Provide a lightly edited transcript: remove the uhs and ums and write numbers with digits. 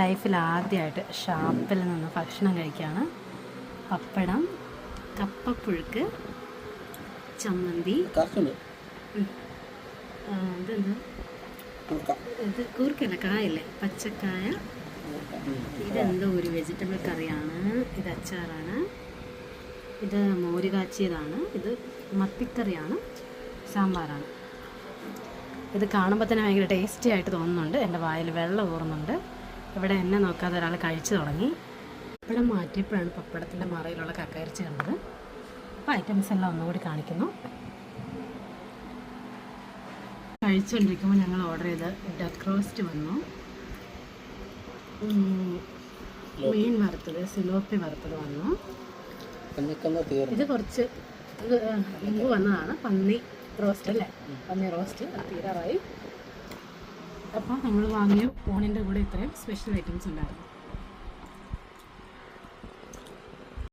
ലൈഫിൽ ആദ്യമായിട്ട് ഷാപ്പിൽ നിന്ന് ഭക്ഷണം കഴിക്കുകയാണ്. പപ്പടം, കപ്പപ്പുഴുക്ക്, ചമ്മന്തി, ഇതെന്ത് ഇത് കൂർക്കല്ല, കായല്ലേ, പച്ചക്കായ. ഇതെന്തോ ഒരു വെജിറ്റബിൾ കറിയാണ്. ഇത് അച്ചാറാണ്. ഇത് മോര് കാച്ചിയതാണ്. ഇത് മത്തിക്കറിയാണ്. സാമ്പാറാണ്. ഇത് കാണുമ്പോൾ തന്നെ ഭയങ്കര ടേസ്റ്റി ആയിട്ട് തോന്നുന്നുണ്ട്. എൻ്റെ വായിൽ വെള്ളം ഊറുന്നുണ്ട്. ഇവിടെ എന്നെ നോക്കാതെ ഒരാൾ കഴിച്ചു തുടങ്ങി. പപ്പടം മാറ്റിയപ്പോഴാണ് പപ്പടത്തിൻ്റെ മറയിലുള്ള കക്കയിറച്ചി കണ്ടത്. അപ്പോൾ ഐറ്റംസ് എല്ലാം ഒന്നുകൂടി കാണിക്കുന്നു. കഴിച്ചുകൊണ്ടിരിക്കുമ്പോൾ ഞങ്ങൾ ഓർഡർ ചെയ്ത് ഡക്ക് റോസ്റ്റ് വന്നു, മീൻ വറുത്തത്, സിലോപ്പി വറുത്തത് വന്നു. ഇത് കുറച്ച് മുമ്പ് വന്നതാണ്, പന്നി റോസ്റ്റ് അല്ലേ, പന്നി റോസ്റ്റ് തീരാറായി. അപ്പോൾ നമ്മൾ വാങ്ങിയ ഊണിൻ്റെ കൂടെ ഇത്രയും സ്പെഷ്യൽ ഐറ്റംസ് ഉണ്ടായിരുന്നു.